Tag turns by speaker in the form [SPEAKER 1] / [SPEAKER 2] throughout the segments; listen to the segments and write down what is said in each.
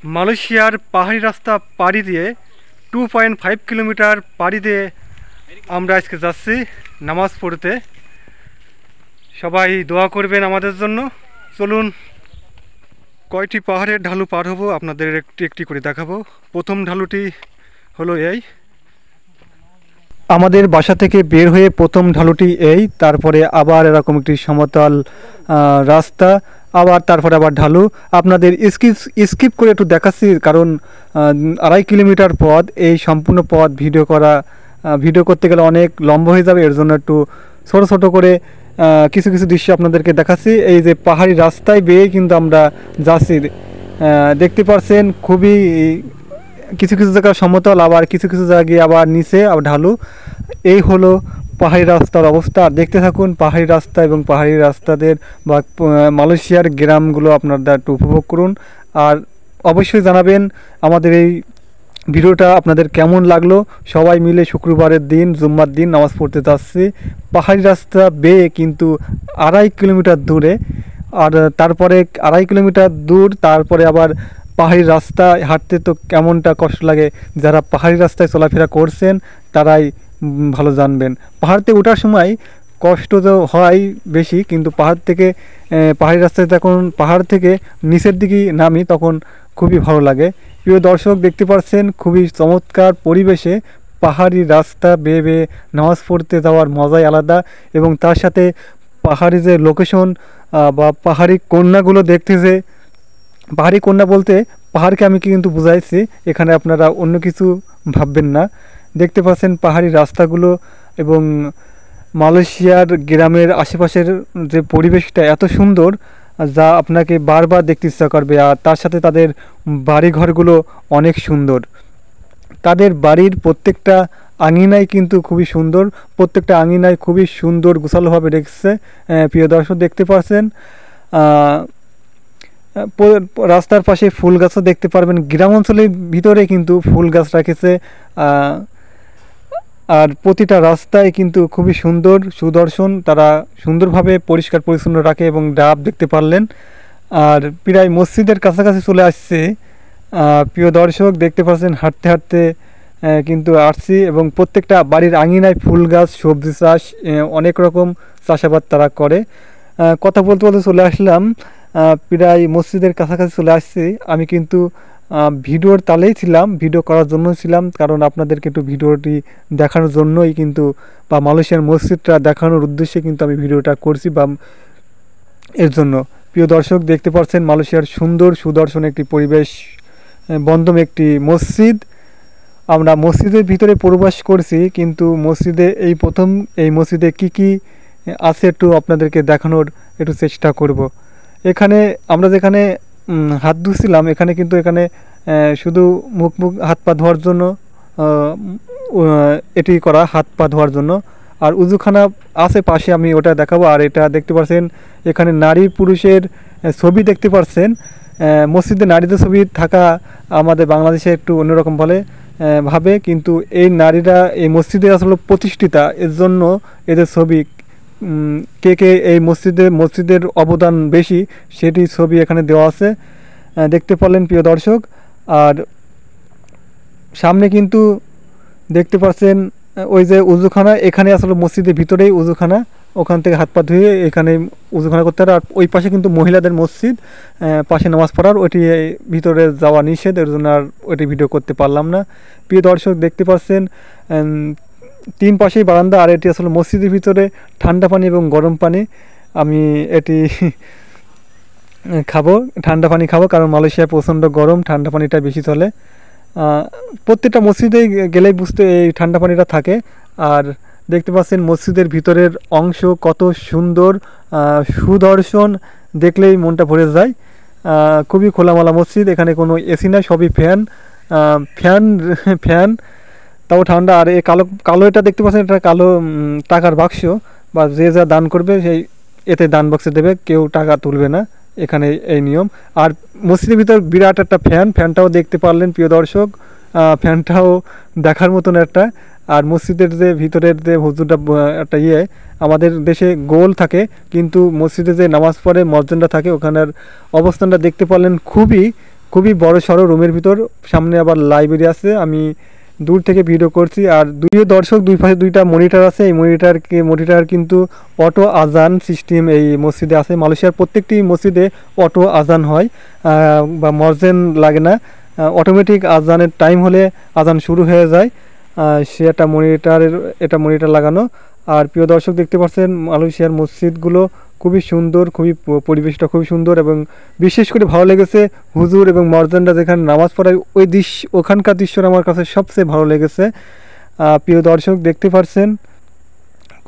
[SPEAKER 1] মালয়েশিয়ার পাহাড়ি রাস্তা পাড়ি দিয়ে 2.5 কিলোমিটার পাড়ি দিয়ে আমরা আজকে যাচ্ছি নামাজ পড়তে। সবাই দোয়া করবেন আমাদের জন্য। চলুন কয়টি পাহাড়ের ঢালু পার হব আপনাদের একটি একটি করে দেখাবো। প্রথম ঢালুটি হলো এই, আমাদের বাসা থেকে বের হয়ে প্রথম ঢালুটি এই, তারপরে আবার এরকম একটি সমতল রাস্তা, আবার তারপরে আবার ঢালু। আপনাদের স্কিপ করে একটু দেখাচ্ছি, কারণ 2.5 কিলোমিটার পথ, এই সম্পূর্ণ পথ ভিডিও করতে গেলে অনেক লম্বা হয়ে যাবে। এর জন্য একটু ছোট ছোট করে কিছু কিছু দৃশ্য আপনাদেরকে দেখাচ্ছি। এই যে পাহাড়ি রাস্তায় বেয়ে কিন্তু আমরা যাচ্ছি, দেখতে পাচ্ছেন খুবই কিছু কিছু জায়গা সমতল, আবার কিছু কিছু জায়গায় আবার নিচে আবার ঢালু। এই হলো পাহাড়ি রাস্তার অবস্থা। আর দেখতে থাকুন পাহাড়ি রাস্তা এবং পাহাড়ি রাস্তাদের বা মালয়েশিয়ার গ্রামগুলো আপনারা একটু উপভোগ করুন। আর অবশ্যই জানাবেন আমাদের এই ভিডিওটা আপনাদের কেমন লাগলো। সবাই মিলে শুক্রবারের দিন, জুম্মার দিন নামাজ পড়তে যাচ্ছি পাহাড়ি রাস্তা বেয়ে, কিন্তু 2.5 কিলোমিটার দূরে। আর তারপরে 2.5 কিলোমিটার দূর, তারপরে আবার পাহাড়ি রাস্তায় হাঁটতে তো কেমনটা কষ্ট লাগে, যারা পাহাড়ি রাস্তায় চলাফেরা করছেন তারাই ভালো জানবেন। পাহাড় থেকে ওঠার সময় কষ্ট তো হয় বেশি, কিন্তু পাহাড়ি রাস্তায় যখন পাহাড় থেকে নিচের দিকে নামি তখন খুবই ভালো লাগে। প্রিয় দর্শক, দেখতে পাচ্ছেন খুবই চমৎকার পরিবেশে পাহাড়ি রাস্তা বেয়ে বেয়ে নামাজ পড়তে যাওয়ার মজাই আলাদা। এবং তার সাথে পাহাড়ি যে লোকেশন বা পাহাড়ি কন্যাগুলো দেখতেছে, পাহাড়ি কন্যা বলতে পাহাড়কে আমি কিন্তু বুঝাইছি, এখানে আপনারা অন্য কিছু ভাববেন না। দেখতে পাচ্ছেন পাহাড়ি রাস্তাগুলো এবং মালয়েশিয়ার গ্রামের আশেপাশের যে পরিবেশটা এত সুন্দর, যা আপনাকে বারবার দেখতে ইচ্ছা করবে। আর তার সাথে তাদের বাড়িঘরগুলো অনেক সুন্দর। তাদের বাড়ির প্রত্যেকটা আঙিনায় কিন্তু খুবই সুন্দর, প্রত্যেকটা আঙিনায় খুবই সুন্দর গোছালোভাবে রেখেছে। প্রিয় দর্শক, দেখতে পাচ্ছেন রাস্তার পাশে ফুল গাছও দেখতে পারবেন। গ্রাম অঞ্চলের ভিতরে কিন্তু ফুল গাছ রেখেছে। আর প্রতিটা রাস্তায় কিন্তু খুবই সুন্দর সুদর্শন, তারা সুন্দরভাবে পরিষ্কার পরিচ্ছন্ন রাখে এবং ডাব দেখতে পারলেন। আর প্রায় মসজিদের কাছাকাছি চলে আসছে। প্রিয় দর্শক, দেখতে পাচ্ছেন হাঁটতে হাঁটতে কিন্তু আসছি, এবং প্রত্যেকটা বাড়ির আঙিনায় ফুল গাছ, সবজি চাষ, অনেক রকম চাষাবাদ তারা করে। কথা বলতে বলতে চলে আসলাম, প্রায় মসজিদের কাছাকাছি চলে আসছি। আমি কিন্তু ভিডিওর তালেই ছিলাম, ভিডিও করার জন্য ছিলাম, কারণ আপনাদেরকে একটু ভিডিওটি দেখানোর জন্যই কিন্তু, বা মালয়েশিয়ার মসজিদটা দেখানোর উদ্দেশ্যে কিন্তু আমি ভিডিওটা করছি, বা এর জন্য। প্রিয় দর্শক, দেখতে পাচ্ছেন মালয়েশিয়ার সুন্দর সুদর্শন একটি পরিবেশ, বন্ধম একটি মসজিদ। আমরা মসজিদের ভিতরে প্রবেশ করছি, কিন্তু মসজিদে এই প্রথম এই মসজিদে কি কি আছে একটু আপনাদেরকে দেখানোর একটু চেষ্টা করব। এখানে আমরা যেখানে হাত ধুছিলাম, এখানে কিন্তু শুধু মুখ হাত পা ধোয়ার জন্য এটি করা, হাত পা ধোয়ার জন্য। আর উজুখানা আছে পাশে, আমি ওটা দেখাবো। আর এটা দেখতে পাচ্ছেন এখানে নারী পুরুষের ছবি দেখতে পাচ্ছেন। মসজিদে নারীদের ছবি থাকা আমাদের বাংলাদেশে একটু অন্যরকম ভাবে, কিন্তু এই নারীরা এই মসজিদে আসলে প্রতিষ্ঠিতা, এর জন্য এদের ছবি, কে কে এই মসজিদের অবদান বেশি সেটি ছবি এখানে দেওয়া আছে, দেখতে পারলেন প্রিয় দর্শক। আর সামনে কিন্তু দেখতে পাচ্ছেন ওই যে উজুখানা, এখানে আসলে মসজিদের ভিতরেই উজুখানা, ওখান থেকে হাত পা ধুয়ে এখানে উজুখানা করতে পারে। আর ওই পাশে কিন্তু মহিলাদের মসজিদ, পাশে নামাজ পড়ার, ওইটি ভিতরে যাওয়া নিষেধ, এর জন্য আর ওইটি ভিডিও করতে পারলাম না। প্রিয় দর্শক, দেখতে পাচ্ছেন 3 পাশেই বারান্দা। আর এটি আসলে মসজিদের ভিতরে ঠান্ডা পানি এবং গরম পানি, আমি এটি খাবো, ঠান্ডা পানি খাবো, কারণ মালয়েশিয়ায় প্রচণ্ড গরম, ঠান্ডা পানিটা বেশি চলে। প্রত্যেকটা মসজিদে গেলেই বুঝতে এই ঠান্ডা পানিটা থাকে। আর দেখতে পাচ্ছেন মসজিদের ভিতরের অংশ কত সুন্দর, সুদর্শন, দেখলেই মনটা ভরে যায়। খুবই খোলামেলা মসজিদ, এখানে কোনো এসি নাই, সবই ফ্যান, তাও ঠান্ডা। আর এই কালো এটা দেখতে পাচ্ছেন, এটা কালো টাকার বাক্স, বা যে যা দান করবে সেই এতে দান বাক্সে দেবে, কেউ টাকা তুলবে না, এখানে এই নিয়ম। আর মসজিদের ভিতর বিরাট একটা ফ্যানটাও দেখতে পারলেন প্রিয় দর্শক, ফ্যানটাও দেখার মতন একটা। আর মসজিদের যে ভিতরের যে হুজুরটা একটা আমাদের দেশে গোল থাকে, কিন্তু মসজিদে যে নামাজ পড়ে মসজিদটা থাকে, ওখানের অবস্থানটা দেখতে পারলেন খুবই খুবই বড় সড়ো রুমের ভিতর, সামনে আবার লাইব্রেরি আছে। আমি দূর থেকে ভিডিও করছি। আর দুইও দর্শক, দুই পাশে দুইটা মনিটর আছে। এই মনিটর কিন্তু অটো আজান সিস্টেম এই মসজিদে আছে। মালয়েশিয়ার প্রত্যেকটি মসজিদে অটো আজান হয়, বা মর্জেন লাগে না, অটোমেটিক আজানের টাইম হলে আজান শুরু হয়ে যায়। সে একটা মনিটর লাগানো। আর প্রিয় দর্শক, দেখতে পাচ্ছেন মালয়েশিয়ার মসজিদগুলো খুবই সুন্দর, পরিবেশটা খুবই সুন্দর, এবং বিশেষ করে ভালো লেগেছে হুজুর এবং মর্জানরা যেখানে নামাজ পড়ায় ওখানকার দৃশ্যটা আমার কাছে সবচেয়ে ভালো লেগেছে। প্রিয় দর্শক, দেখতে পাচ্ছেন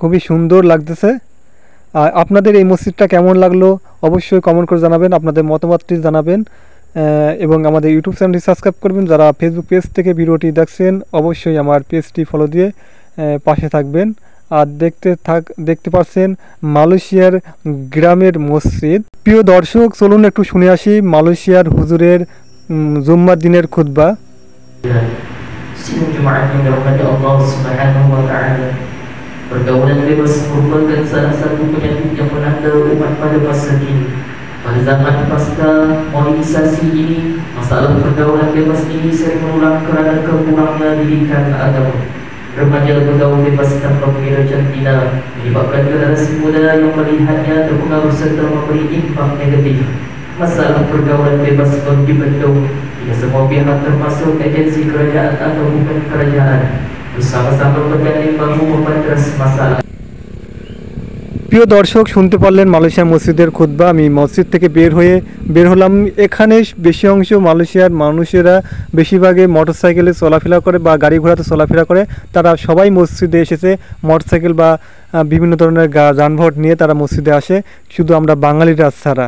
[SPEAKER 1] খুবই সুন্দর লাগতেছে। আপনাদের এই মসজিদটা কেমন লাগলো অবশ্যই কমেন্ট করে জানাবেন, আপনাদের মতামতটি জানাবেন, এবং আমাদের ইউটিউব চ্যানেলটি সাবস্ক্রাইব করবেন। যারা ফেসবুক পেজ থেকে ভিডিওটি দেখছেন অবশ্যই আমার পেজটি ফলো দিয়ে পাশে থাকবেন। আর দেখতে পাচ্ছেন মালয়েশিয়ার গ্রামের মসজিদ। প্রিয় দর্শক, চলুন একটু শুনে আসি মালয়েশিয়ার হুজুরের জুম্মার দিনের খুতবা।
[SPEAKER 2] Sidang Jumaat yang dirahmati Allah Subhanahu wa Ta'ala. Pergaulan bebas merupakan salah satu penyakit yang melanda umat pada masa kini. Pada zaman pasca modernisasi ini, masalah pergaulan bebas ini sering berulang kerana kekurangnya didikan agama. Remaja bergaul bebas tanpa mengira jantina menyebabkan generasi muda yang melihatnya terpengaruh serta memberi impak negatif. Masalah pergaulan bebas dibendung. Tidak semua pihak termasuk agensi kerajaan atau bukan kerajaan bersama-sama berganding bahu memandras masalah।
[SPEAKER 1] প্রিয় দর্শক, শুনতে পারলেন মালয়েশিয়ার মসজিদের খুতবা। আমি মসজিদ থেকে বের হলাম। এখানে বেশি অংশ মালয়েশিয়ার মানুষেরা বেশিরভাগে মোটরসাইকেলে চলাফেরা করে বা গাড়ি ঘোড়াতে চলাফেরা করে। তারা সবাই মসজিদে এসেছে মোটরসাইকেল বা বিভিন্ন ধরনের যানবাহন নিয়ে তারা মসজিদে আসে, শুধু আমরা বাঙালিরা ছাড়া।